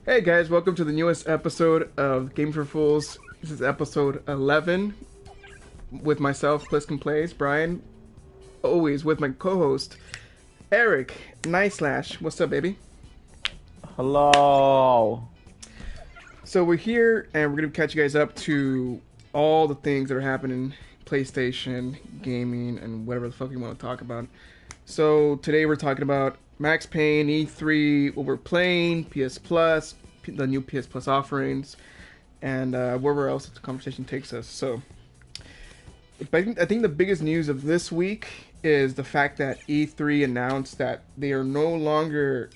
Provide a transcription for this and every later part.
Hey guys, welcome to the newest episode of Game for Fools. This is episode 11 with myself, Pliskin Plays, Brian, always with my co-host, Eric, Nice Slash. What's up, baby? Hello. So we're here and we're going to catch you guys up to all the things that are happening PlayStation, gaming, and whatever the fuck you want to talk about. So today we're talking about Max Payne, E3, what we're playing, PS Plus, the new PS Plus offerings, and wherever else the conversation takes us. So I think the biggest news of this week is the fact that E3 announced that they are no longer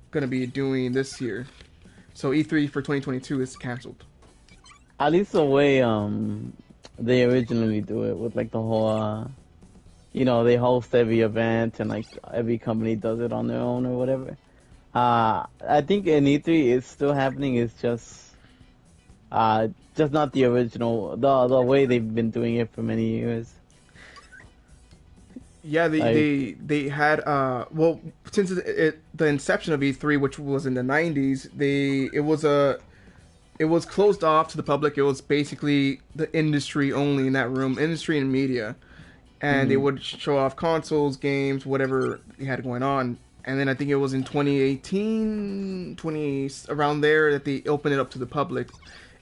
going to be doing this year. So E3 for 2022 is canceled. At least the way they originally do it with like the whole they host every event and like every company does it on their own or whatever. I think in E3 it's still happening. It's just not the original the way they've been doing it for many years. Yeah, they had well, since the inception of E3, which was in the 90s, it was closed off to the public. It was basically the industry only in that room, industry and media, and they would show off consoles, games, whatever they had going on. And then I think it was in 2018, around there that they opened it up to the public,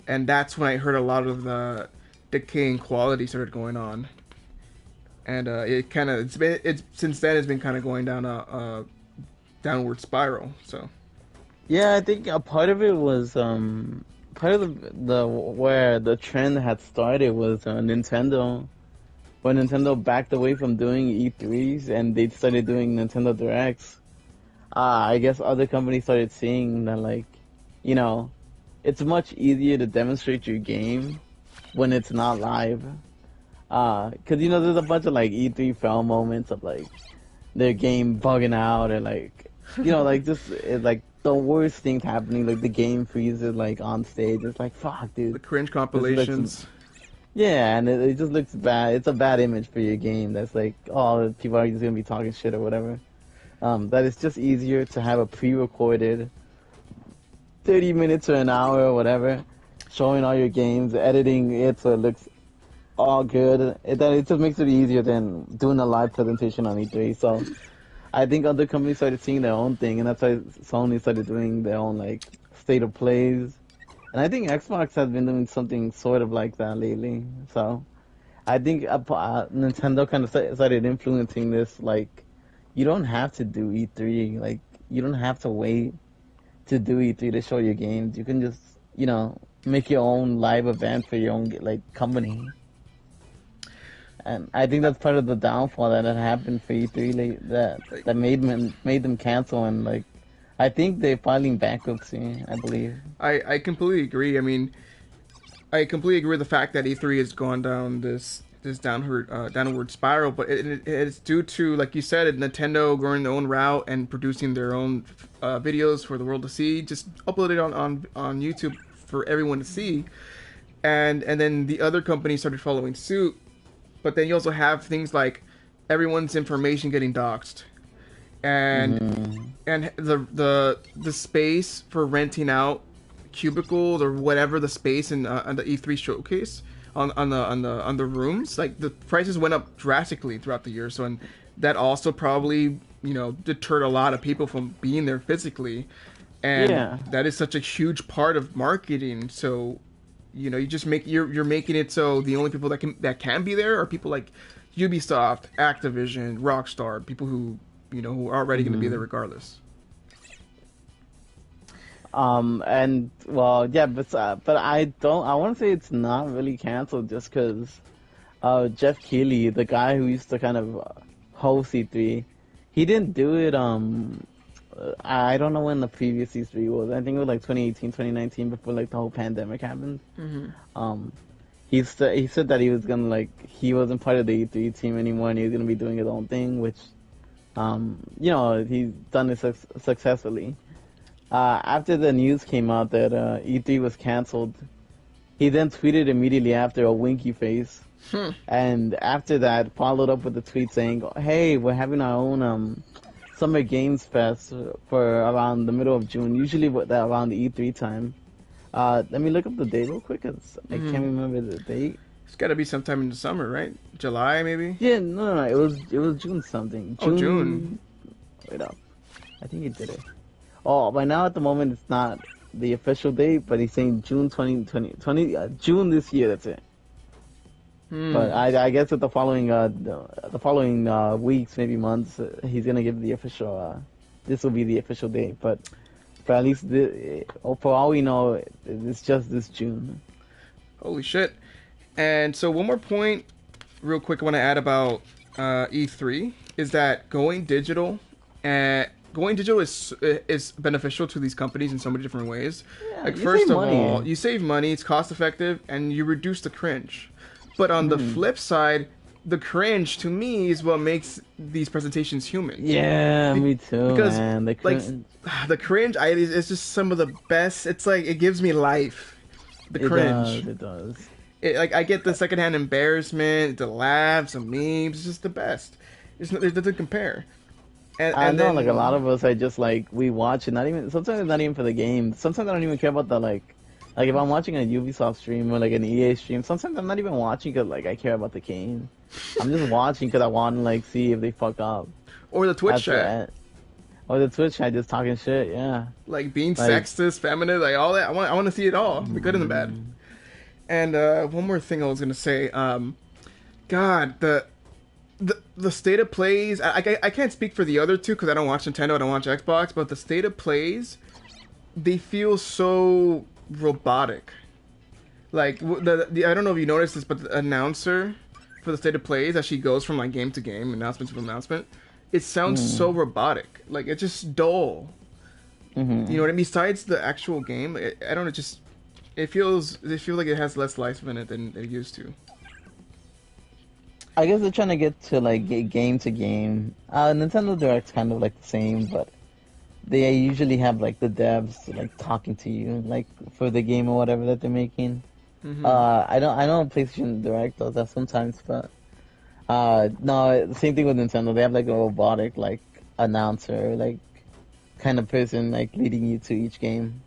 and that's when I heard a lot of the decaying quality started going on. And it's since then it's been kind of going down a downward spiral. So Yeah, I think a part of it was part of the where the trend had started was Nintendo. When Nintendo backed away from doing E3s and they started doing Nintendo Directs, I guess other companies started seeing that it's much easier to demonstrate your game when it's not live. Cause there's a bunch of like E3 fail moments of like their game bugging out or like the worst things happening, like the game freezes like on stage. It's like fuck, dude. the cringe compilations. Yeah, and it just looks bad. It's a bad image for your game. That's like, oh, people are just gonna be talking shit or whatever. That it's just easier to have a pre-recorded 30 minutes or an hour or whatever, showing all your games, editing it so it looks all good. It just makes it easier than doing a live presentation on E3. So I think other companies started seeing their own thing, and that's why Sony started doing their own like state of plays. And I think Xbox has been doing something sort of like that lately. So I think Nintendo kind of started influencing this. Like, you don't have to do E3. Like, you don't have to wait to do E3 to show your games. You can just, make your own live event for your own like company. And I think that's part of the downfall that had happened for E3 that made them cancel, and like I think they're filing bankruptcy, I believe. I completely agree. I mean, I completely agree with the fact that E3 has gone down this downward spiral, but it's due to, like you said, Nintendo going their own route and producing their own videos for the world to see, just upload it on YouTube for everyone to see, and then the other companies started following suit. But then you also have things like everyone's information getting doxxed, and the space for renting out cubicles or whatever the space in on the E3 showcase on the rooms, like the prices went up drastically throughout the year. So, and that also probably deterred a lot of people from being there physically, and that is such a huge part of marketing. So you just you're making it so the only people that can be there are people like Ubisoft, Activision, Rockstar, people who who are already going to be there regardless. And well, yeah, but I want to say it's not really canceled just because Jeff Keighley, the guy who used to kind of host E3, he didn't do it. I don't know when the previous E3 was. I think it was like 2018, 2019, before like the whole pandemic happened. He said that he was gonna he wasn't part of the E3 team anymore, and he was gonna be doing his own thing, which he's done it successfully. After the news came out that E3 was canceled, he then tweeted immediately after a winky face, and after that followed up with a tweet saying, "Hey, we're having our own Summer Games Fest for around the middle of June, usually around the E3 time. Let me look up the date real quick, 'cause I can't Mm. remember the date. It's got to be sometime in the summer, right? July maybe. Yeah, no, it was June something. Oh, June. June. Wait up, I think he did it. Oh, by now at the moment it's not the official date, but he's saying June 2020, June this year. That's it. But Hmm. I guess that the following weeks, maybe months, he's gonna give the official. This will be the official date, but at least for all we know, it's just this June. Holy shit. And so one more point, real quick, I want to add about E3 is that going digital is beneficial to these companies in so many different ways. Yeah, Like you save first of money. all, you save money, it's cost effective, and you reduce the cringe. But on the Mm. flip side, the cringe to me is what makes these presentations human. Yeah, Be- me too, because man. The like cringe. the cringe, it's just some of the best. It's like it gives me life. The It does. cringe. It does. Like I get the secondhand embarrassment, the laughs, the memes. It's just the best. It doesn't compare. I And know, like a lot then of us, I just like we watch it. Not even sometimes it's not even for the game. Sometimes I don't even care about the like if I'm watching a Ubisoft stream or like an EA stream. Sometimes I'm not even watching because like I care about the game. I'm just watching because I want to like see if they fuck up. or the Twitch That's chat, it. Or the Twitch chat just talking shit. Yeah, like being like sexist, feminine, like all that. I want to see it all, the good and the bad. mm, And one more thing I was gonna say. God, the state of plays. I can't speak for the other two because I don't watch Nintendo, I don't watch Xbox. But the state of plays, they feel so robotic. Like I don't know if you noticed this, but the announcer for the state of plays as she goes from like game to game, announcement to announcement, it sounds so mm, robotic. Like it's just dull. You know mm-hmm. what I mean? Besides the actual game, I don't know. Just it feels like it has less life in it than it used to. I guess they're trying to get to like game to game. Nintendo Direct's kind of like the same, but they usually have like the devs like talking to you like for the game or whatever that they're making. Hmm. I know PlayStation Direct does that sometimes, but no, the same thing with Nintendo. They have like a robotic like announcer like kind of person like leading you to each game.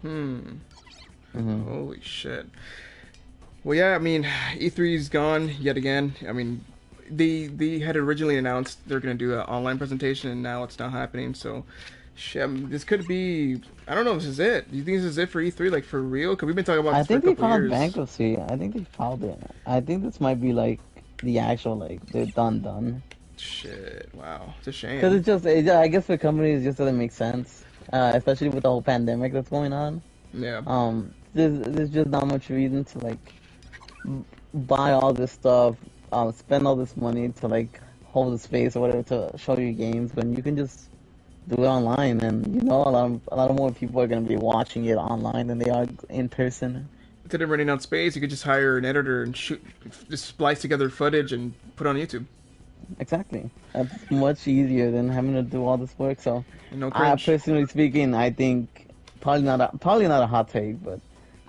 Hmm. Hmm. Holy shit. Well, yeah. I mean, E3's gone yet again. I mean, they had originally announced they're gonna do an online presentation, and now it's not happening. So, shit. I mean, this could be. I don't know if this is it. Do you think this is it for E3? Like for real? Because we've been talking about I this for a think they couple filed years. bankruptcy. I think they filed it. I think this might be like the actual like they're done. Shit. Wow. It's a Because shame. I guess for companies, it just doesn't make sense, especially with the whole pandemic that's going on. Yeah. There's just not much reason to like buy all this stuff, spend all this money to like hold the space or whatever to show you games when you can just do it online, and you know a lot of more people are gonna be watching it online than they are in person. Instead of running out space, you could just hire an editor and shoot, just splice together footage and put it on YouTube. Exactly. That's much easier than having to do all this work. So, And no I cringe. personally speaking, I think probably not a hot take, but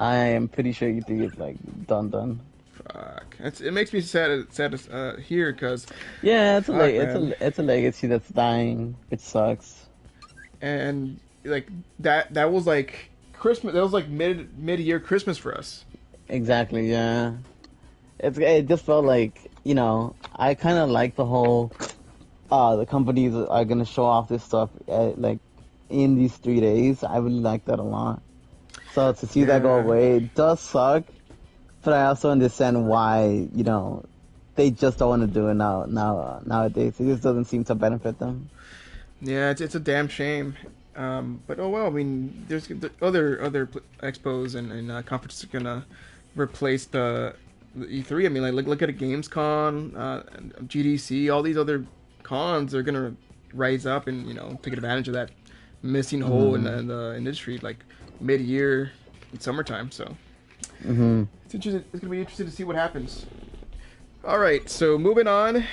I am pretty sure E3 is like done. Fuck. It makes me sad to hear because, Yeah, fuck, man. it's a legacy that's dying. It sucks. And like that was like Christmas. That was like mid year Christmas for us. Exactly. Yeah. It just felt like I kind of like the whole the companies are gonna show off this stuff like in these 3 days. I really like that a lot. So to see that go Yeah. away, it does suck. But I also understand why, they just don't want to do it nowadays. It just doesn't seem to benefit them. Yeah, it's a damn shame. But oh well. I mean, there's the expos and conferences are gonna replace the E3. I mean, like look at a Gamescom, GDC, all these other cons are gonna rise up and take advantage of that missing hole in Hmm. the industry, like mid year, summertime. So Hmm. it's interesting. It's gonna be interesting to see what happens. All right, so moving on.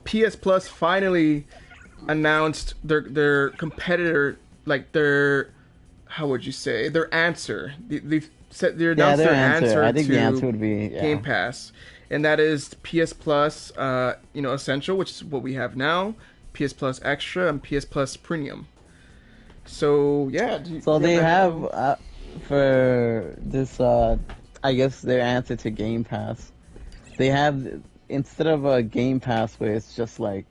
PS Plus finally announced their competitor, like their how would you say their answer? They Yeah, announced their their answer. answer I think the answer to would be Game yeah. Pass, and that is PS Plus, Essential, which is what we have now, PS Plus Extra and PS Plus Premium. So yeah, So do you they have any have info? for this, I guess their answer to Game Pass. They have instead of a Game Pass where it's just like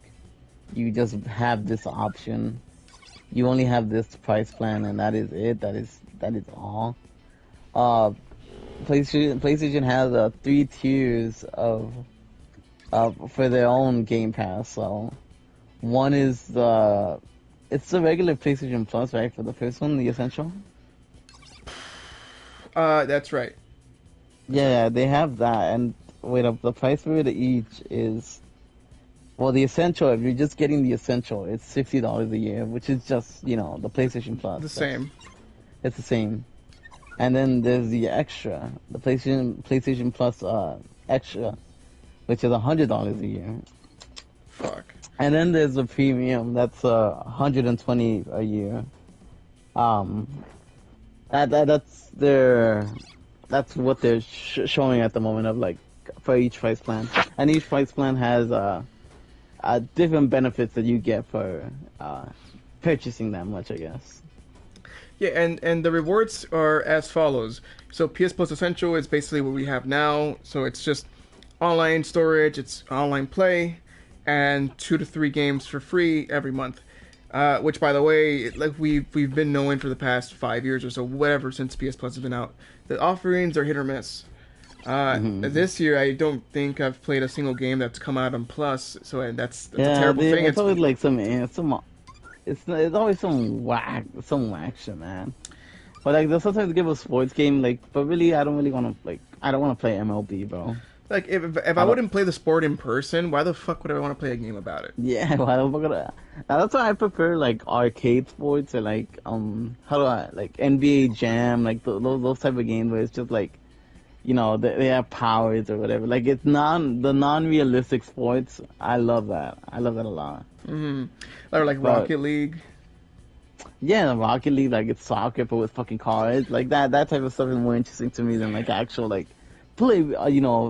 you just have this option. You only have this price plan, and that is it. That is all. Uh, PlayStation has three tiers of for their own Game Pass. So one is it's the regular PlayStation Plus, right? For the first one, the Essential. That's right. That's right. Yeah, they have that, and wait up, the price for it each is well, the Essential. If you're just getting the Essential, it's $60 a year, which is just the PlayStation Plus. The That's same. it's the same. And then there's the Extra, the PlayStation Plus Extra, which is $100 a year. Fuck. And then there's the Premium, that's 120 a year. Um, that's what they're showing at the moment of like for each price plan, and each price plan has different benefits that you get for purchasing that much, I guess. Yeah, and the rewards are as follows. So PS Plus Essential is basically what we have now. So it's just online storage, it's online play, and 2 to 3 games for free every month. Which, by the way, like we've been knowing for the past 5 years or so, whatever, since PS Plus has been out, the offerings are hit or miss. Hmm. This year, I don't think I've played a single game that's come out on Plus, so that's a Yeah, terrible thing. it's always like it's always some whack shit, man. But like they'll sometimes give a sports game, like, but really I don't really want to I don't want to play MLB, bro. Like if I I don't. wouldn't play the sport in person, why the fuck would I want to play a game about it? Yeah, why the fuck would I? Now, that's why I prefer like arcade sports or like how do I like NBA Jam, like those type of games where it's just like they have powers or whatever. Like it's non-realistic sports. I love that. I love that a lot. Hmm. Or like But Rocket League. yeah, the Rocket League, like it's soccer but with fucking cars. Like that type of stuff is more interesting to me than like actual like play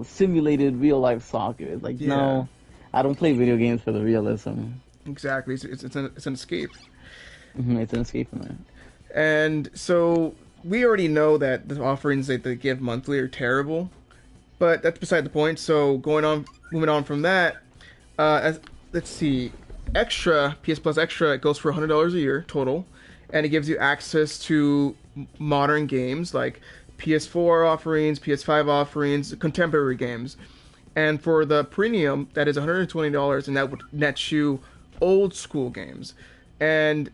simulated real life soccer. It's like Yeah, no, I don't play video games for the realism. exactly. It's an escape. It's an escape from it. And so we already know that the offerings that they give monthly are terrible, but that's beside the point. So moving on from that, let's see, extra PS Plus Extra, it goes for $100 a year total, and it gives you access to modern games like PS4 offerings, PS5 offerings, contemporary games. And for the premium, that is $120, and that would net you old school games. And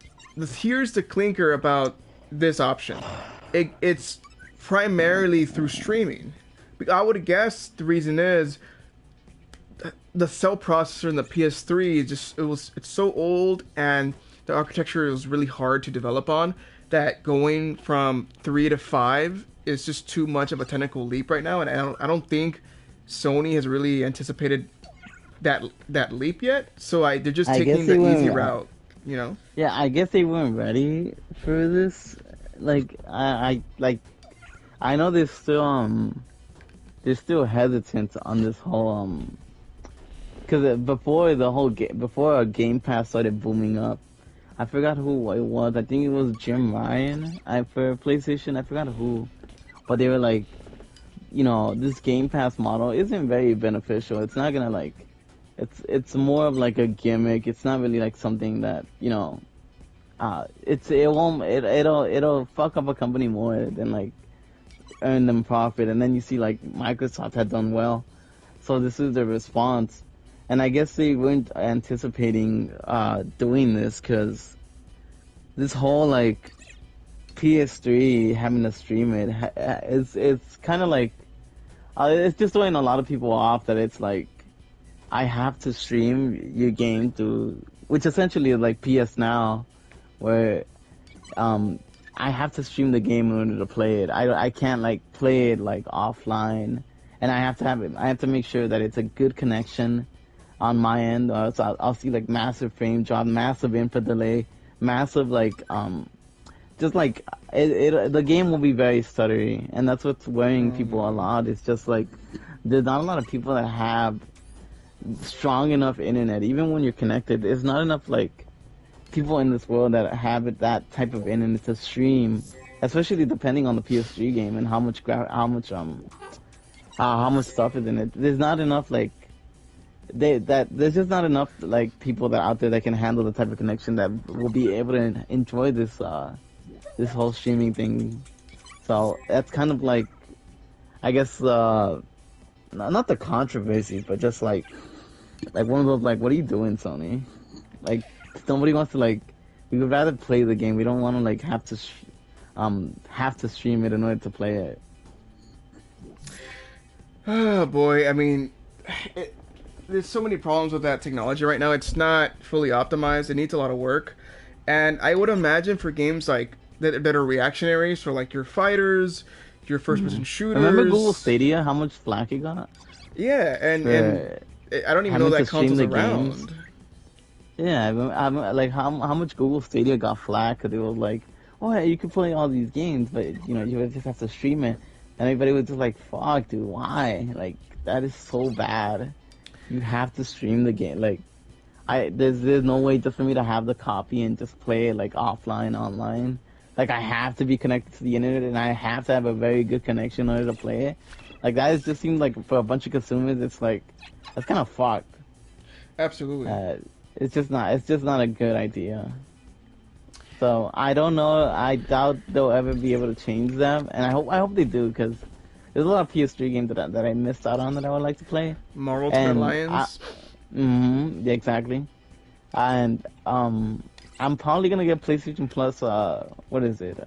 here's the clinker about this option. It's primarily through streaming. I would guess the reason is the cell processor in the PS3 it's so old, and the architecture was really hard to develop on, that going from 3 to 5 is just too much of a technical leap right now, and I don't think Sony has really anticipated that leap yet. So they're just I guess taking they the easy weren't. route, you know. Yeah, I guess they weren't ready for this. Like I know they're still hesitant on this whole because before the whole game before Game Pass started booming up, I forgot who it was. I think it was Jim Ryan. For PlayStation, I forgot who, but they were like, this Game Pass model isn't very beneficial. It's not gonna like, it's more of like a gimmick. It's not really like something that it'll fuck up a company more than like earn them profit. And then you see like Microsoft had done well, so this is the response. And I guess they weren't anticipating doing this because this whole like PS3 having to stream it it's kind of like it's just throwing a lot of people off that it's like I have to stream your game through, which essentially is like PS Now, where I have to stream the game in order to play it. I can't like play it like offline, and I have to have it. I have to make sure that it's a good connection on my end, or else I'll see like massive frame drop, massive input delay, massive like just like the game will be very stuttery, and that's what's worrying Oh people a no. lot. It's just like there's not a lot of people that have strong enough internet. Even when you're connected, there's not enough like people in this world that have that type of internet to stream, especially depending on the PS3 game and how much stuff is in it. There's not enough like there's just not enough like people that out there that can handle the type of connection that will be able to enjoy this whole streaming thing. So that's kind of like, I guess, not the controversy, but just like one of those like, what are you doing, Sony? Like nobody wants to like. We would rather play the game. We don't want to like have to stream it in order to play it. Oh boy, I mean, there's so many problems with that technology right now. It's not fully optimized. It needs a lot of work, and I would imagine for games like that are reactionaries, for like your fighters, your first-person Remember Google shooters. Stadia? How much flack it got Yeah, and for I don't even know having to that stream console's the games? around. Yeah, like how much Google Stadia got flack because it was like, oh yeah, you can play all these games, but you know you would just have to stream it, and everybody was just like, fuck, dude, why? Like that is so bad. You have to stream the game. Like there's no way just for me to have the copy and just play it like offline online. Like I have to be connected to the internet and I have to have a very good connection in order to play it. Like that is just seems like for a bunch of consumers, it's like that's kind of fucked. Absolutely. It's just not a good idea. So I don't know. I doubt they'll ever be able to change them, and I hope they do because there's a lot of PS3 games that I missed out on that I would like to play. Marvel Ultimate And Alliance. yeah, exactly. And I'm probably gonna get PlayStation Plus. What is it?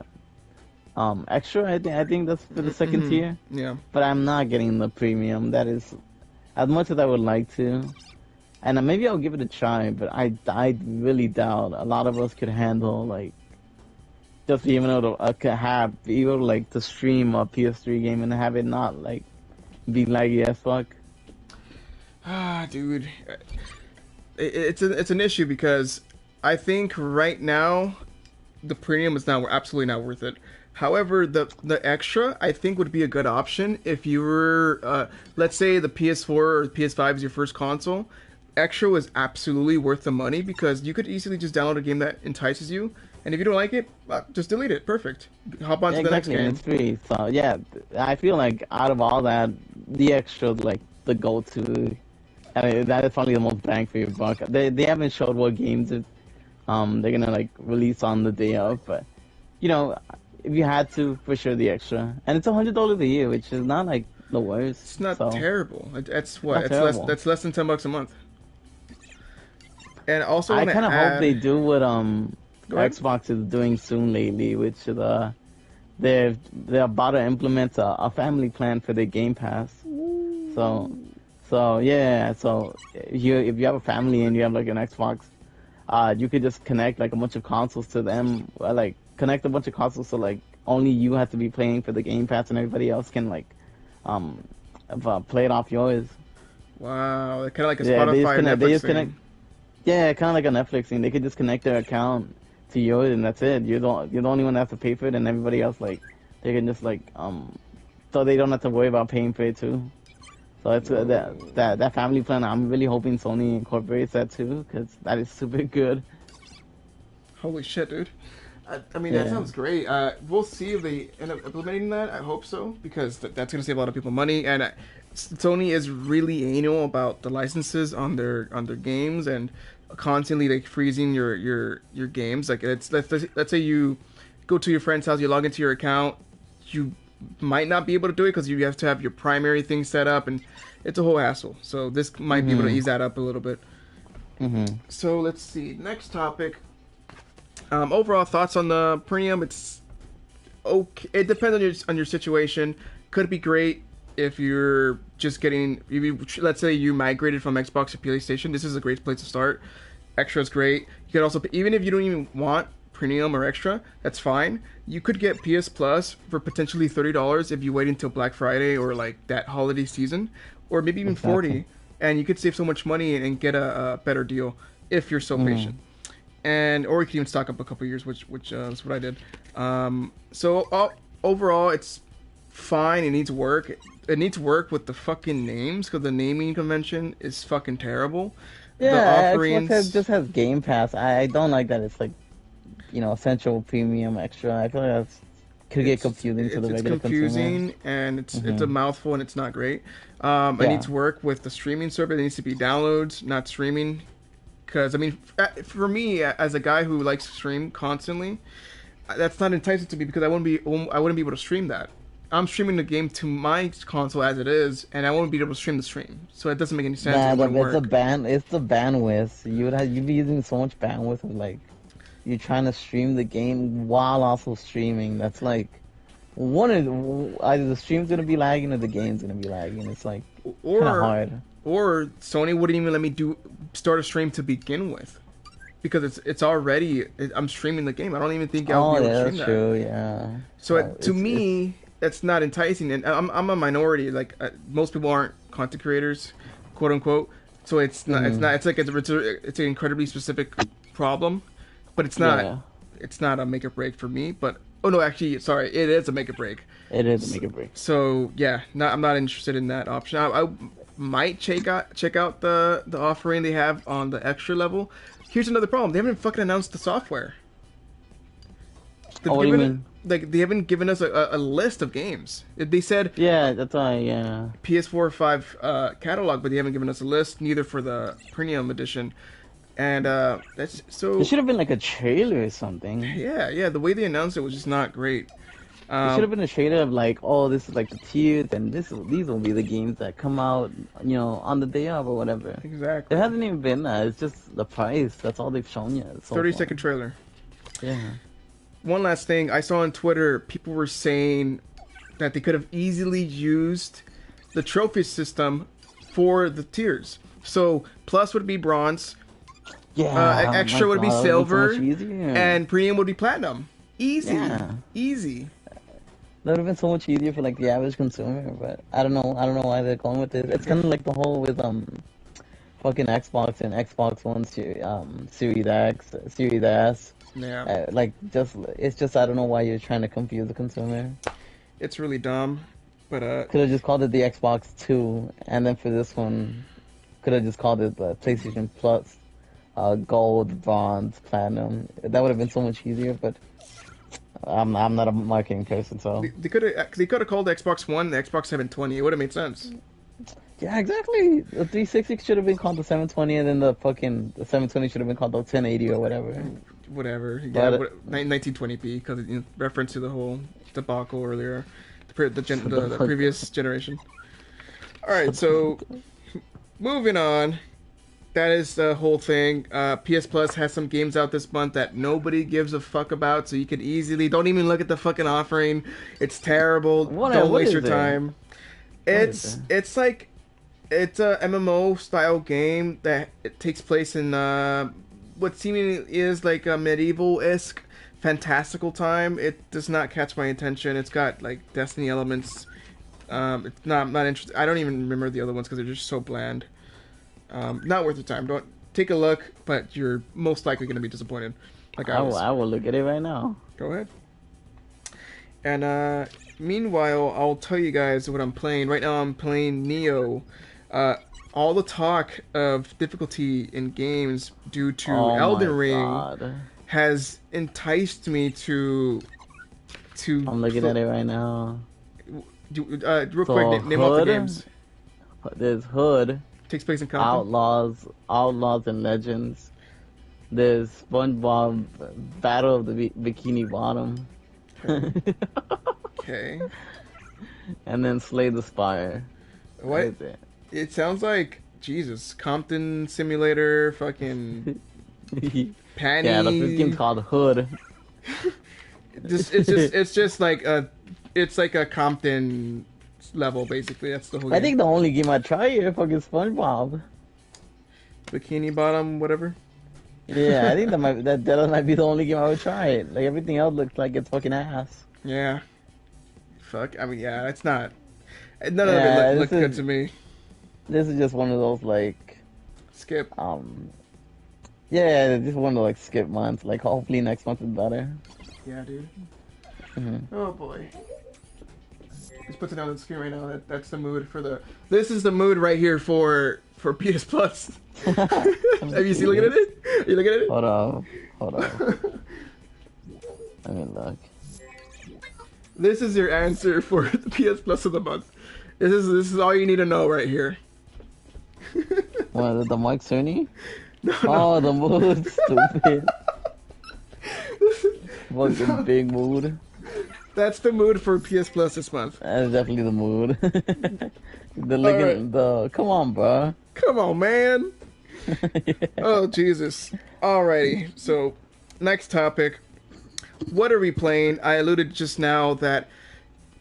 Extra. I think that's for the second tier. Yeah. But I'm not getting the premium. That is as much as I would like to. And maybe I'll give it a try, but I really doubt a lot of us could handle like just being able to be able to like to stream a PS3 game and have it not like be laggy as fuck. Ah, dude, it's an issue because I think right now the premium is now absolutely not worth it. However, the extra I think would be a good option if you were, let's say the PS4 or PS5 is your first console. Extra was absolutely worth the money because you could easily just download a game that entices you, and if you don't like it, just delete it. Perfect. Hop on Yeah, to the next exactly, and game. it's free. So yeah, I feel like out of all that, the extra like the go-to. I mean, that is probably the most bang for your buck. They haven't showed what games they're gonna like release on the day of, but you know, if you had to, for sure the extra, and it's $100 a year, which is not like the It's worst. not So terrible. That's what not it's less. terrible. That's less than $10 a month. And I also I want to kind of hope they add. do what Go ahead. Xbox is doing soon lately, which is they're about to implement a family plan for their Game Pass. So yeah, so if you have a family and you have like an Xbox, you could just connect like a bunch of consoles to them, like connect a bunch of consoles so like only you have to be playing for the Game Pass and everybody else can like um play it off yours. Wow, kind of like a Yeah, Spotify or they Netflix just connect. thing. Yeah, kind of like a Netflix thing. They could just connect their account to yours, and that's it. You're the only one that has to pay for it, and everybody else like they can just like so they don't have to worry about paying for it too. So it's that family plan. I'm really hoping Sony incorporates that too, because that is super good. Holy shit, dude. I mean, that Yeah. sounds great. We'll see if they end up implementing that. I hope so because that's going to save a lot of people money. And Sony is really anal about the licenses on their games and constantly like freezing your games. Like let's say you go to your friend's house, you log into your account, you might not be able to do it because you have to have your primary thing set up, and it's a whole hassle. So this might be able to ease that up a little bit. So let's see. Next topic. Overall thoughts on the premium? It's okay. It depends on your situation. Could be great if you're just getting. If you, let's say you migrated from Xbox to PlayStation. This is a great place to start. Extra is great. You could also, even if you don't even want premium or extra, that's fine. You could get PS Plus for potentially $30 if you wait until Black Friday or like that holiday season, or maybe even Exactly. 40, and you could save so much money and get a better deal if you're so patient. And or you can even stock up a couple years, which is what I did. So overall, it's fine. It needs work. It needs work with the fucking names because the naming convention is fucking terrible. The Yeah, offerings, just has Game Pass. I don't like that it's like, essential, premium, extra. I feel like that's could get confusing to the it's regular consumer. confusing and it's a Hmm. mouthful and it's not great. It Yeah. needs work with the streaming server. It needs to be downloads, not streaming. Because I mean, for me as a guy who likes to stream constantly, that's not enticing to me because I wouldn't be able to stream that. I'm streaming the game to my console as it is, and I won't be able to stream the stream. So it doesn't make any sense, and Nah, it wouldn't it's work. it's the bandwidth. You'd be using so much bandwidth of like you're trying to stream the game while also streaming. That's like one is either the stream's gonna be lagging or the game's gonna be lagging. It's like kind of Or hard. or Sony wouldn't even let me do start a stream to begin with because it's already I'm streaming the game. I don't even think I'll be Oh, able to yeah, stream that's that. true. Yeah. So to It's me, that's not enticing, and I'm a minority. Like most people aren't content creators, quote unquote. So mhm. it's like it's an incredibly specific problem, but Yeah. it's not a make or break for me. But oh no, actually, sorry, it is a make or break. It is a So, make or break. so yeah, I'm not interested in that option. I might check out the offering they have on the extra level. Here's another problem: they haven't fucking announced the software. Oh, They've what do you given it mean? like they haven't given us a list of games. They said Yeah, that's why. Yeah. PS4 or 5 catalog, but they haven't given us a list, neither for the premium edition. And that's There so should have been like a trailer or something. yeah. The way they announced it was just not great. There should have Um, been a trailer of like, oh, this is like the tiers, and these will be the games that come out, on the day of or whatever. There exactly. hasn't even been that. It's just the price. That's all they've shown you so 30-second far. trailer. Yeah. One last thing, I saw on Twitter people were saying that they could have easily used the trophy system for the tiers. So plus would be bronze, Yeah. Oh my extra would be God, that would be so much silver, easier. and premium would be platinum. Easy, Yeah. easy. That would have been so much easier for like the average consumer, but I don't know. I don't know why they're going with it. It's kind of like the whole with fucking Xbox and Xbox One Series X, Series S. Yeah, Like just it's just I don't know why you're trying to confuse the consumer. it's really dumb, but Could have just called it the Xbox Two, and then for this one, could have just called it the PlayStation Plus, Gold, Bronze, Platinum. That would have been so much easier. But I'm not a marketing person, so they could have called the Xbox One the Xbox 720. It would have made sense. yeah, exactly. The 360 should have been called the 720, and then the 720 should have been called the 1080 or whatever. Whatever. Yeah, But 1920p because reference to the whole debacle earlier, the the previous generation. All right, so moving on. That is the whole thing. PS Plus has some games out this month that nobody gives a fuck about, so you could easily don't even look at the fucking offering. It's terrible. Don't what waste is your there? time. What is there? It's like it's a MMO style game that it takes place in what seemingly is like a medieval esque fantastical time. It does not catch my attention. It's got like Destiny elements. It's not interesting. I don't even remember the other ones because they're just so bland. Not worth your time. Don't take a look, but you're most likely going to be disappointed, like I was. I will look at it right now. Go ahead. And meanwhile, I'll tell you guys what I'm playing. Right now, I'm playing Neo. All the talk of difficulty in games due to Oh Elden my Ring God. has enticed me to I'm looking at it right now. real quick So name off the Hood, games. there's Hood, Takes place in Compton. Outlaws and Legends. There's SpongeBob, Battle of the Bikini Bottom, Okay. Okay. and then Slay the Spire. What What? is it? It sounds like Jesus. Compton Simulator. Fucking Yeah, the first game's Panty. called Hood. It's just like a Compton level basically. That's the whole I game. think the only game I try here is fucking SpongeBob. Bikini Bottom, whatever. Yeah, I think that might be the only game I would try it. Like everything else looks like it's fucking ass. Yeah. Fuck. I mean, yeah. It's not. None of Yeah, it looked good to me. this is just one of those like Skip. um yeah, just one of like skip months. Like hopefully next month is better. Yeah, dude. Hmm. Oh boy. Just puts it on the screen right now. That's the mood for the. This is the mood right here for PS Plus. Have you seen? Looking at it? Are you looking at it? Hold on. I mean, look. This is your answer for the PS Plus of the month. This is all you need to know right here. What, the Mike Cerny? No. Oh, the mood, stupid. Fucking big mood. That's the mood for PS Plus this month. That's definitely the mood. Come on, bro. Come on, man. Yeah. Oh, Jesus. Alrighty. So, next topic. What are we playing? I alluded just now that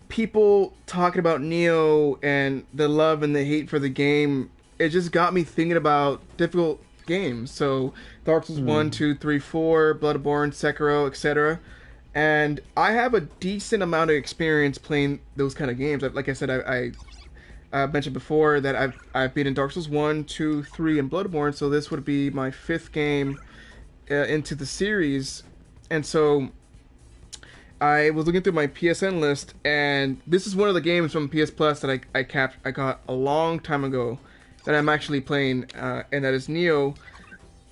people talking about Neo and the love and the hate for the game, it just got me thinking about difficult games. So, Dark Souls 1, 2, 3, 4, Bloodborne, Sekiro, etc. And I have a decent amount of experience playing those kind of games. Like I said, I mentioned before that I've beaten Dark Souls 1, 2, 3, and Bloodborne, so this would be my 5th game into the series. And so I was looking through my PSN list, and this is one of the games from PS Plus that I got a long time ago that I'm actually playing, and that is Neo.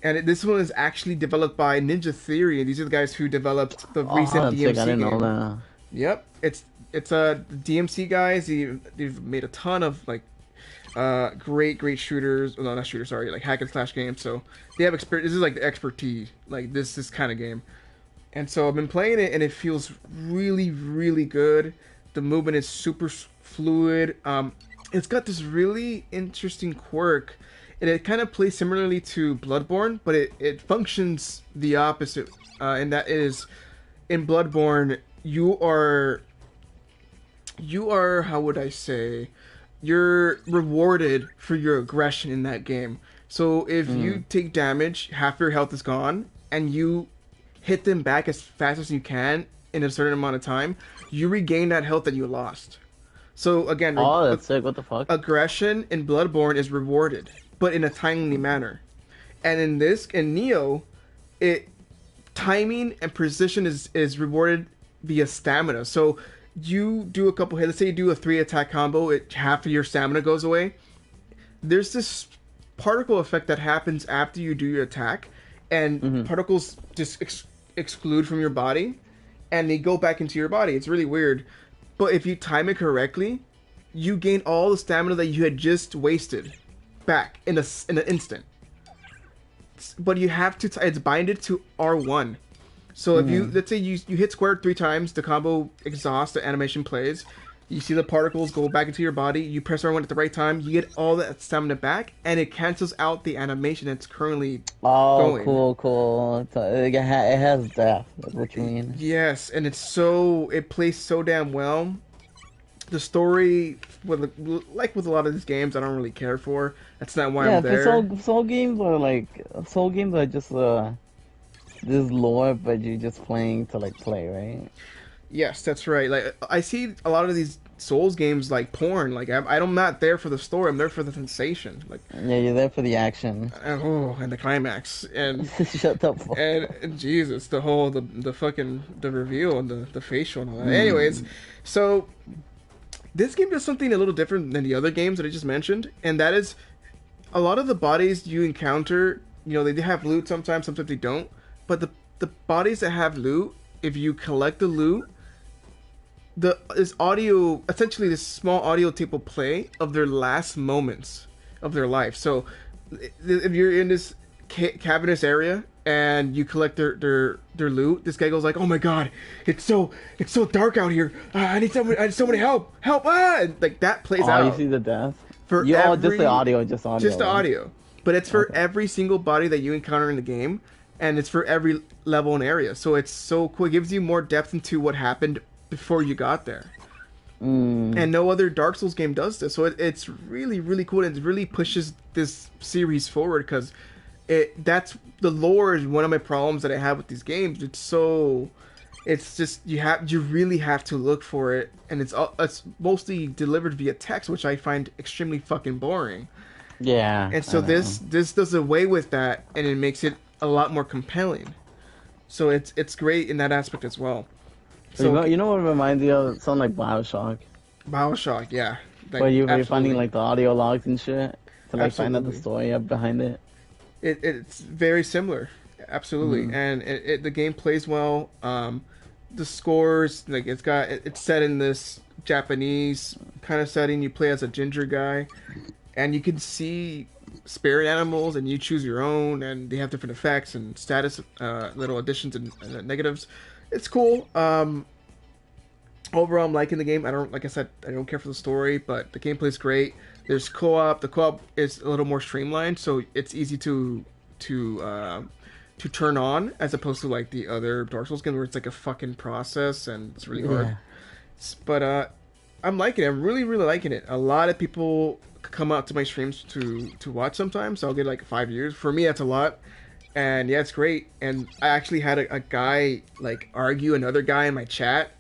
And this one is actually developed by Ninja Theory, and these are the guys who developed the recent DMC I didn't know game. that. Yep, it's DMC guys. They've made a ton of like great shooters. No, not shooters. Sorry, like hack and slash games. So they have experience. This is like the expertise, like this kind of game. And so I've been playing it, and it feels really good. The movement is super fluid. It's got this really interesting quirk, and it kind of plays similarly to Bloodborne, but it functions the opposite. And that is, in Bloodborne, you are how would I say, you're rewarded for your aggression in that game. So if you take damage, half your health is gone, and you hit them back as fast as you can in a certain amount of time, you regain that health that you lost. So again, oh, that's sick. What the fuck? Aggression in Bloodborne is rewarded, but in a timely manner. And in Neo, timing and precision is rewarded via stamina. So you do a couple hits. Let's say you do a 3-attack combo, half of your stamina goes away. There's this particle effect that happens after you do your attack, and particles just exclude from your body, and they go back into your body. It's really weird. But if you time it correctly, you gain all the stamina that you had just wasted back in an instant. But you have to it's binded to R1. So if you, let's say you hit square 3 times, the combo exhausts, the animation plays, you see the particles go back into your body, you press R1 at the right time, you get all that stamina back, and it cancels out the animation that's currently going. Cool. It has death, that's what you mean. Yes, and it plays so damn well. The story, like with a lot of these games, I don't really care for. That's not why I'm there. Soul games are just this lore, but you're just playing to like play, right? Yes, that's right. Like I see a lot of these Souls games like porn. Like I'm not there for the story. I'm there for the sensation. Like yeah, you're there for the action. And the climax and shut up. And Jesus, the whole the fucking the reveal and the facial and all that. Anyways, so this game does something a little different than the other games that I just mentioned, and that is a lot of the bodies you encounter. You know, they have loot sometimes they don't. But the bodies that have loot, if you collect the loot, this audio, essentially this small audio tape will play of their last moments of their life. So if you're in this cavernous area and you collect their loot, this guy goes like, "Oh my god, it's so dark out here. I need somebody help! And like that plays out. Oh, you see the death? Just the audio. Just the audio. But it's for every single body that you encounter in the game, and it's for every level and area. So it's so cool. It gives you more depth into what happened before you got there. And no other Dark Souls game does this. So it's really cool, and it really pushes this series forward, because that's the lore is one of my problems that I have with these games. It's just you really have to look for it, and it's mostly delivered via text, which I find extremely fucking boring. Yeah. And so this does away with that, and it makes it a lot more compelling. So it's great in that aspect as well. So you know what it reminds me of? Something like BioShock. Bioshock, yeah, like Where you're finding absolutely, like the audio logs and shit to like find out the absolutely. story up behind it. It's very similar, absolutely, Mm. and the game plays well. The scores, like it's set in this Japanese kind of setting. You play as a ginger guy, and you can see spirit animals, and you choose your own, and they have different effects and status, little additions and negatives. It's cool. Overall, I'm liking the game. I don't, like I said, I don't care for the story, but the gameplay's great. There's co-op. The co-op is a little more streamlined, so it's easy to uh, to turn on as opposed to like the other Dark Souls games where it's like a fucking process and it's really hard. Yeah. But I'm liking it. I'm really liking it. A lot of people come out to my streams to watch sometimes. So I'll get like 5 years. For me, that's a lot. And yeah, it's great. And I actually had a guy like argue another guy in my chat.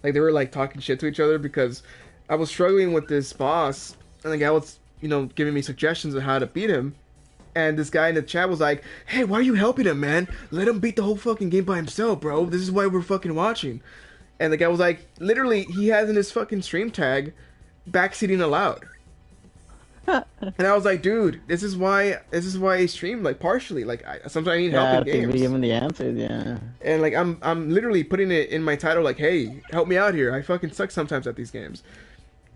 Like they were like talking shit to each other because I was struggling with this boss, and the guy was giving me suggestions of how to beat him. And this guy in the chat was like, "Hey, why are you helping him, man? Let him beat the whole fucking game by himself, bro. This is why we're fucking watching." And the guy was like, literally, he has in his fucking stream tag, backseating allowed. And I was like, dude, this is why I stream like partially. Like sometimes I need help Yeah, in to be games. given the answers, yeah. And like I'm literally putting it in my title like, hey, help me out here. I fucking suck sometimes at these games.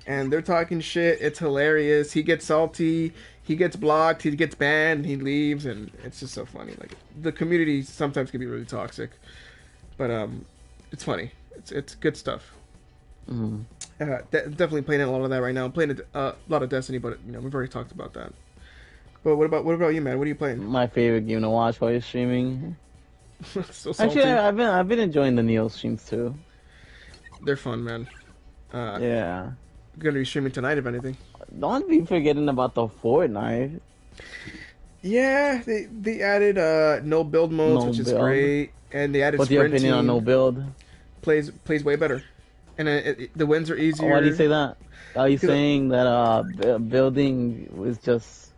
And they're talking shit. It's hilarious. He gets salty. He gets blocked. He gets banned. He leaves, and it's just so funny. Like the community sometimes can be really toxic, but it's funny. It's good stuff. Mm. Definitely playing a lot of that right now. I'm playing a lot of Destiny, but we've already talked about that. But what about you, man? What are you playing? My favorite game to watch while you're streaming. So Actually, salty. I've been enjoying the Neo streams too. They're fun, man. Uh, Yeah. Gonna be streaming tonight if anything. Don't be forgetting about the Fortnite. Yeah, they added no build modes, No which is build. great, and they added What's your opinion on sprinting. no build? Plays way better, and the wins are easier. Why do you say that? Are you 'Cause- saying that building was just,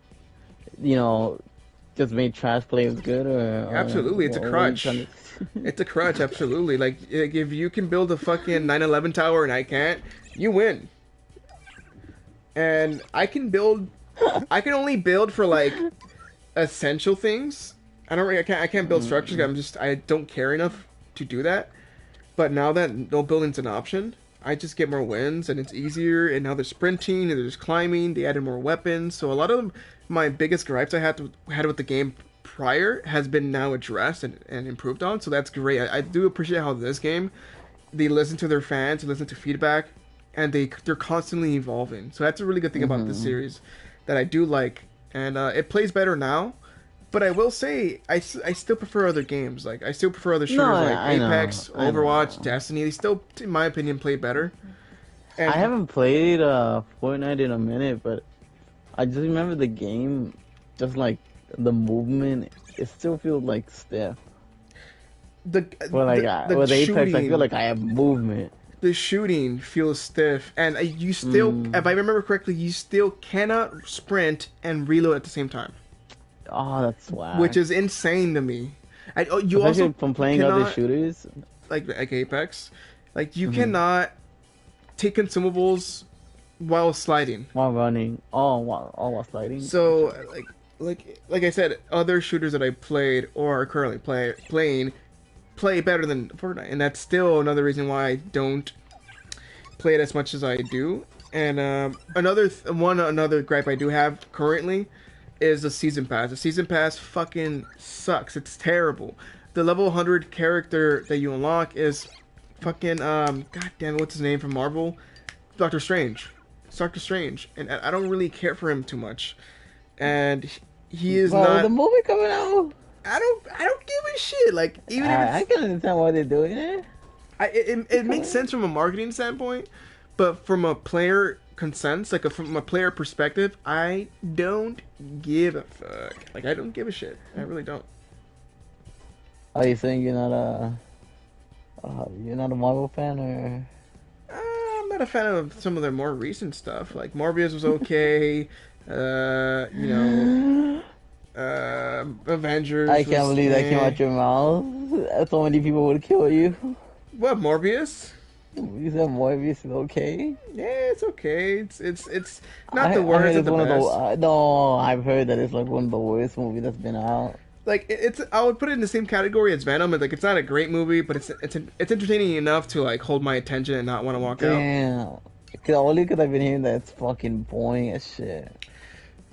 you know, just made trash players good, or Absolutely, it's a what are you crutch. trying to- It's a crutch, absolutely. Like if you can build a fucking 911 tower and I can't, you win. And I can build. I can only build for like essential things. I can't build structures. I don't care enough to do that. But now that no building's an option, I just get more wins and it's easier. And now there's sprinting and there's climbing. They added more weapons, so a lot of my biggest gripes I had with the game prior has been now addressed and improved on. So that's great. I do appreciate how this game they listen to their fans, they listen to feedback, and they're constantly evolving. So that's a really good thing about this series that I do like, and it plays better now. But I will say, I still prefer other games. Like I still prefer other shooters like I know, Apex, I Overwatch, know. Destiny. They still, in my opinion, play better. And I haven't played Fortnite in a minute, but I just remember the game, just like the movement, it still feels like stiff. the Well, like the with Apex, I shooting, feel like I have movement. the shooting feels stiff, and you still, if I remember correctly, you still cannot sprint and reload at the same time, Oh, that's why. which is insane to me. You Especially also from playing other cannot, shooters. like Apex, like you cannot take consumables while sliding. While running. While sliding. So like I said, other shooters that I played or are currently playing play better than Fortnite, and that's still another reason why I don't play it as much as I do. And another gripe I do have currently is the season pass. The season pass fucking sucks. It's terrible. The level 100 character that you unlock is fucking god damn it, what's his name from Marvel? Doctor Strange. It's Doctor Strange, and I don't really care for him too much. And he is Well, not. the movie coming out. I don't give a shit. Like even if I can understand why they're doing it. it makes sense from a marketing standpoint, but from a player consent, like from a player perspective, I don't give a fuck. Like I don't give a shit. I really don't. Are you saying you're not a Marvel fan, or? I'm not a fan of some of their more recent stuff. Like Morbius was okay. You know, Avengers. I can't was believe that came eh. out your mouth. So many people would kill you. What Morbius? You said Moebius is okay? Yeah, it's okay. It's not the I worst, heard it's it's the one of the best. no, I've heard that it's like one of the worst movies that's been out. Like it's I would put it in the same category as Venom. Like it's not a great movie, but it's entertaining enough to like hold my attention and not want to walk out. Damn. Only because I've been hearing that it's fucking boring as shit.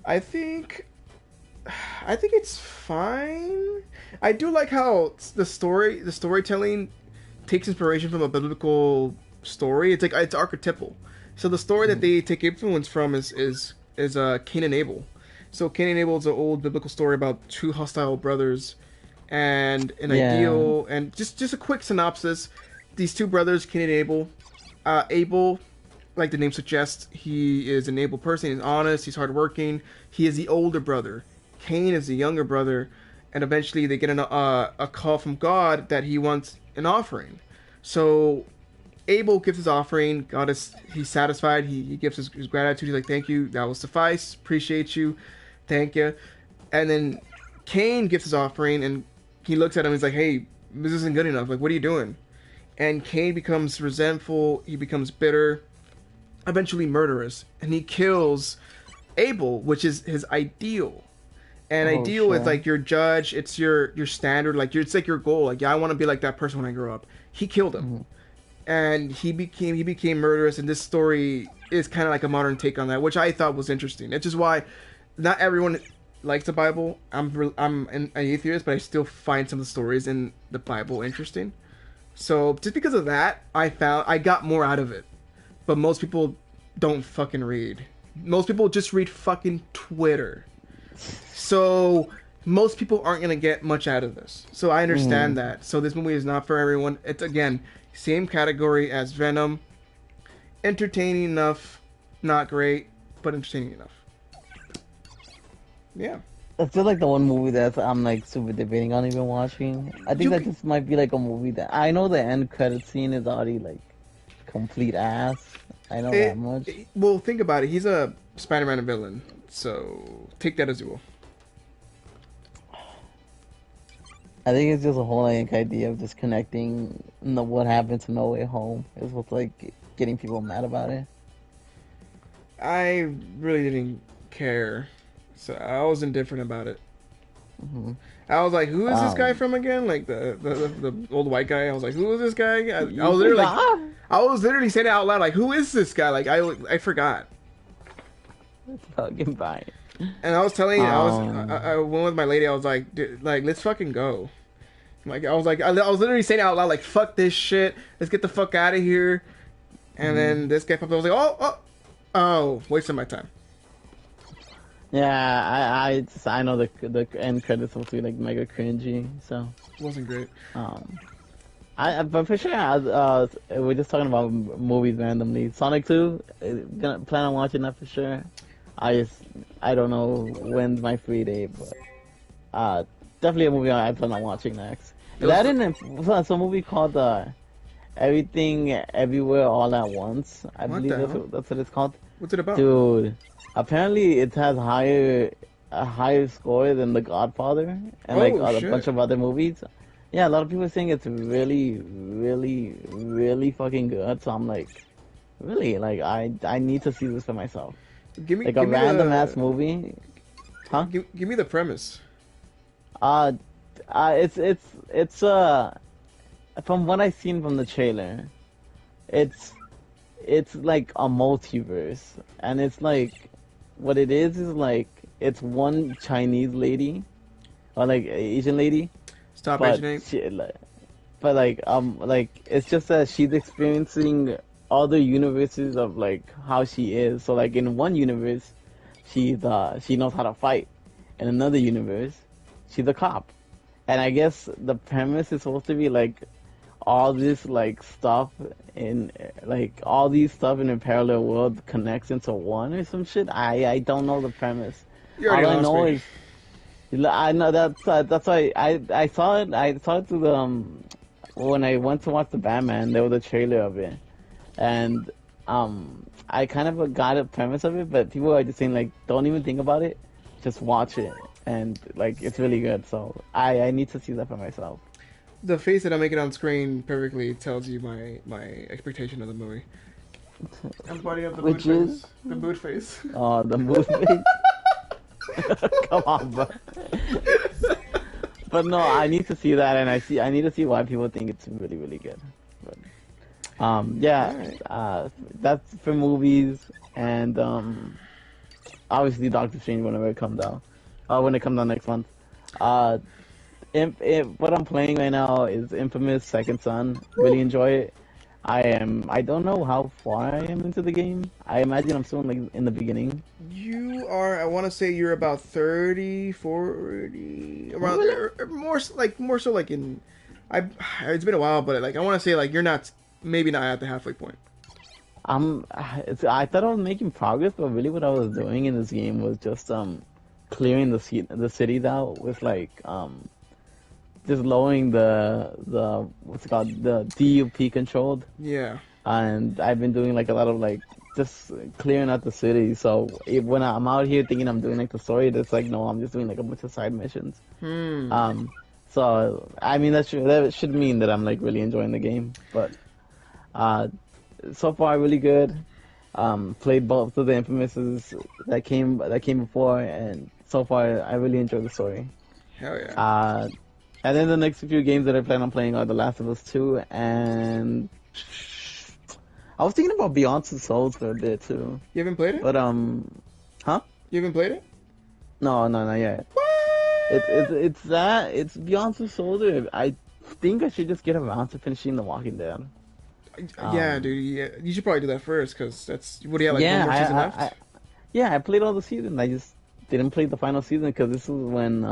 I think I think it's fine. I do like how the storytelling takes inspiration from a biblical story. It's like it's archetypal. So the story that they take influence from is Cain and Abel. So Cain and Abel is an old biblical story about two hostile brothers and an Yeah. ideal. And just a quick synopsis: these two brothers, Cain and Abel. Abel, like the name suggests, he is an able person. He's honest. He's hardworking. He is the older brother. Cain is the younger brother, and eventually they get a call from God that he wants an offering. So Abel gives his offering. God is he's satisfied. He gives his gratitude. He's like, "Thank you. That will suffice. Appreciate you. Thank you." And then Cain gives his offering, and he looks at him. He's like, "Hey, this isn't good enough. Like, what are you doing?" And Cain becomes resentful. He becomes bitter, eventually murderous, and he kills Abel, which is his ideal. And Oh ideal is shit. like your judge. It's your standard. Like it's like your goal. Like yeah, I want to be like that person when I grow up. He killed him, Mhm. and he became murderous. And this story is kind of like a modern take on that, which I thought was interesting. It's just why not everyone likes the Bible. I'm an atheist, but I still find some of the stories in the Bible interesting. So just because of that, I got more out of it. But most people don't fucking read. Most people just read fucking Twitter. So most people aren't gonna get much out of this. So I understand Mhm. that. So this movie is not for everyone. It's again same category as Venom. Entertaining enough, not great, but entertaining enough. Yeah. That's just like the one movie that I'm like super debating on even watching. I think You that c- just might be like a movie that I know the end credit scene is already like complete ass. I know that much. well think about it. He's a Spider-Man villain. So take that as you will. I think it's just a whole like idea of just connecting what happened to No Way Home is what's like getting people mad about it. I really didn't care. So I was indifferent about it. Hmm. I was like, "Who is this guy Um, from again?" Like the old white guy. I was like, "Who is this guy?" I you was literally like, forgot? I was literally saying it out loud, like, "Who is this guy?" Like I forgot, It's fucking fine. and I was telling, I Um, went with my lady. I was like, "Dude, like let's fucking go." Like I was literally saying it out loud, like, "Fuck this shit. Let's get the fuck out of here." And mhm. then this guy popped up. I was like, "Oh, wasting my time." Yeah, I know the end credits supposed to be like mega cringy, so It wasn't great. um. But for sure, we're just talking about movies randomly. Sonic 2, gonna plan on watching that for sure. I just, I don't know when's my free day, but definitely a movie I plan on watching next. It was That in it's a movie called Everything Everywhere All at Once. I what believe the hell? that's what it's called. What's it about? Dude, apparently it has a higher score than The Godfather and like Oh a bunch shit. of other movies. Yeah, a lot of people are saying it's really, really, really fucking good. So I'm like, really, like I need to see this for myself. Give me Like a give me random ass the movie, huh? give me the premise. Uh, it's from what I've seen from the trailer, it's it's like a multiverse, and it's like what it is like it's one Chinese lady or like Asian lady, Stop but mentioning. like it's just that she's experiencing other universes of like how she is. So like in one universe, she knows how to fight. In another universe, she's a cop. And I guess the premise is supposed to be like all this like stuff in like all these stuff in a parallel world connects into one or some shit. I don't know the premise. You already All I lost know me. is I know that's why I saw it through the when I went to watch the Batman, there was a trailer of it, and I kind of got a premise of it, but people are just saying like don't even think about it, just watch it, and like it's really good. So I need to see that for myself. The face that I'm making on screen perfectly tells you my expectation of the movie. I'm putting up the mood Which is face. The mood face. the movie. Come on, bro. But no, I need to see that, and I need to see why people think it's really really good. But yeah, Alright. that's for movies, and obviously Doctor Strange whenever it comes out, when it comes out next month. Uh, what I'm playing right now is Infamous Second Son. Really enjoy it. I don't know how far I am into the game. I imagine I'm still like in the beginning. You are, I want to say you're about 30, 40, around Really? there. More so like in, I, it's been a while, but like, I want to say like you're not, maybe not at the halfway point. I thought I was making progress, but really what I was doing in this game was just clearing the cities out with like just lowering the what's it called, the DUP controlled, Yeah. and I've been doing like a lot of like just clearing out the city. So when I'm out here thinking I'm doing like the story, it's like no, I'm just doing like a bunch of side missions. Hmm. Um, so I mean that should mean that I'm like really enjoying the game, but uh, so far really good. Played both of the Infamouses that came before, and so far I really enjoy the story. Hell yeah. Uh, and then the next few games that I plan on playing are The Last of Us 2, and I was thinking about Beyond Two Souls for a bit too. You haven't played it? But huh? You haven't played it? No, no, not yet. What? It's Beyond Two Souls. I think I should just get around to finishing The Walking Dead. Yeah, Um, dude. Yeah, you should probably do that first, cause that's what do you have, like one yeah, more season left? yeah, I played all the season. I just didn't play the final season because this was when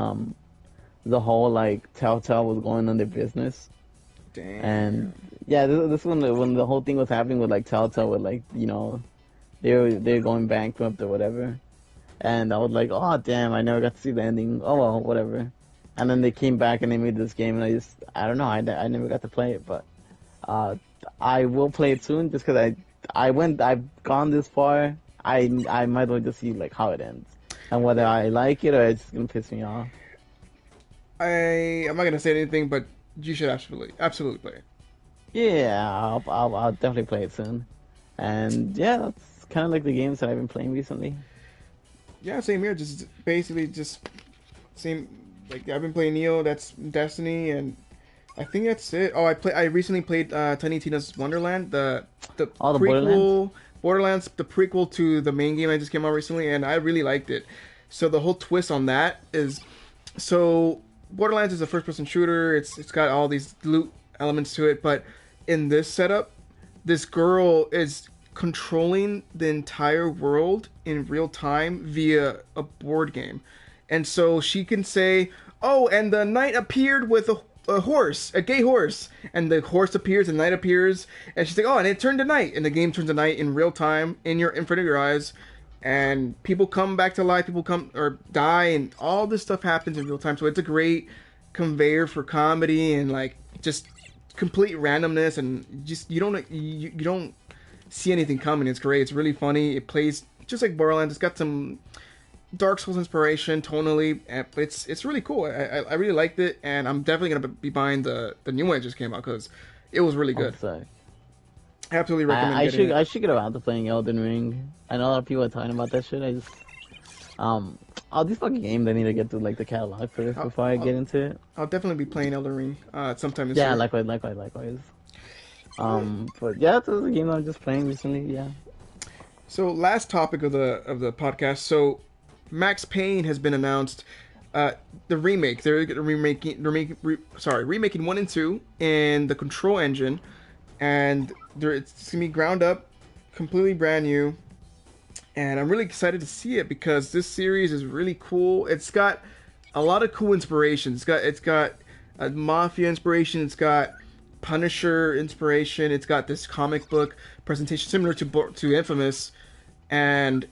the whole like Telltale was going on their business. And Damn. yeah, this when the whole thing was happening with like Telltale with like they're going bankrupt or whatever, and I was like, oh damn, I never got to see the ending. Oh well, whatever. And then they came back and they made this game, and I don't know, I never got to play it, but uh, I will play it soon just because I've gone this far. I might as well just see like how it ends and whether I like it or it's just gonna piss me off. I'm not gonna say anything, but you should absolutely play it. Yeah, I'll definitely play it soon. And yeah, that's kind of like the games that I've been playing recently. Yeah, same here. Just basically just same. Like I've been playing Neo. That's Destiny, and I think that's it. Oh, I recently played Tiny Tina's Wonderland, the All the Borderlands? prequel Borderlands, the prequel to the main game that just came out recently, and I really liked it. So the whole twist on that is, so Borderlands is a first-person shooter. It's got all these loot elements to it, but in this setup, this girl is controlling the entire world in real time via a board game. And so she can say, "Oh, and the knight appeared with a horse, a gay horse," and the horse appears, the knight appears, and she's like, "Oh, and it turned to night," and the game turns to night in real time in front of your eyes, and people come back to life, people come or die, and all this stuff happens in real time. So it's a great conveyor for comedy and like just complete randomness, and just you don't see anything coming. It's great. It's really funny. It plays just like Borderlands. It's got some Dark Souls inspiration tonally, but it's really cool. I really liked it, and I'm definitely gonna be buying the new one that just came out because it was really I'm good. sorry. Absolutely recommend I getting should it. I should get around to playing Elden Ring. I know a lot of people are talking about that shit. I just all these fucking games I need to get to like the catalog first I'll, before I I'll, get into it. I'll definitely be playing Elden Ring sometime this Yeah, year. likewise. But yeah, those are games I'm just playing recently. Yeah. So last topic of the podcast. So Max Payne has been announced. The remake. They're remaking 1 and 2 in the Control engine, and it's gonna be ground up, completely brand new. And I'm really excited to see it because this series is really cool. It's got a lot of cool inspirations. It's got a mafia inspiration. It's got Punisher inspiration. It's got this comic book presentation similar to Infamous, and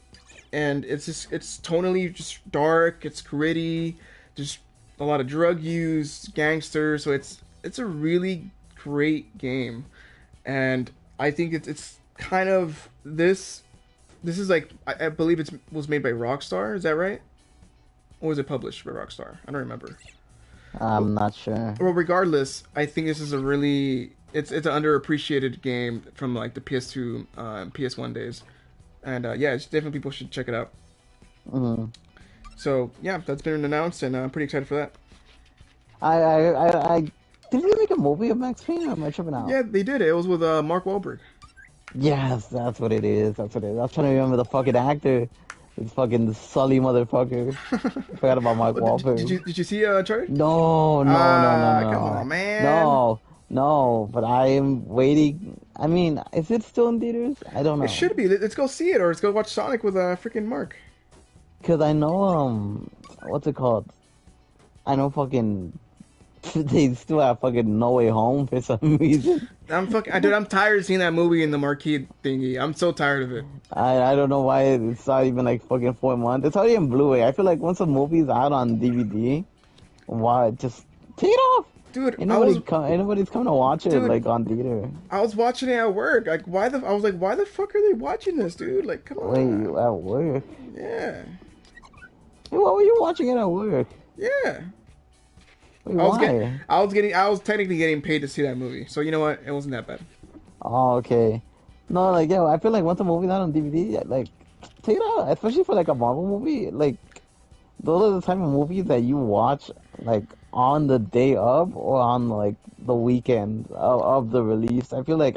it's tonally just dark. It's gritty. Just a lot of drug use, gangsters. So it's a really great game, and I think it's kind of this. This is like I believe it was made by Rockstar. Is that right? Or was it published by Rockstar? I don't remember. I'm not sure. Well, regardless, I think this is a really it's an underappreciated game from like the PS2, PS1 days, and yeah, it's definitely people should check it out. Mm. So yeah, that's been announced, and I'm pretty excited for that. I did they make a movie of Max Payne or am I tripping out? Yeah, they did it. It was with Mark Wahlberg. Yes, that's what it is. That's what it is. I was trying to remember the fucking actor. This fucking Sully motherfucker. I forgot about Mark Well, Wahlberg. did you see Uncharted? No, no, no, no, Ah, come on, no. man. No, no, but I am waiting. I mean, is it still in theaters? I don't It know. should be. Let's go see it, or let's go watch Sonic with freaking Mark. Cause I know, what's it called? I know fucking, they still have fucking No Way Home for some reason. Dude. I'm tired of seeing that movie in the marquee thingy. I'm so tired of it. I don't know why it's not even like fucking 4 months. It's already in Blu-ray. I feel like once a movie's out on DVD, why just take it off? Dude, Ain't nobody's coming to watch it dude, like on theater. I was watching it at work. Like, I was like, why the fuck are they watching this, dude? Like, come Wait, you on. at work? Yeah, Wait, why were you watching it at work? yeah. Wait, why? I was technically getting paid to see that movie. So you know what? It wasn't that bad. Oh, okay. No, like yeah, I feel like once a movie's out on DVD, like take it out, especially for like a Marvel movie. Like those are the type of movies that you watch like on the day of or on like the weekend of the release. I feel like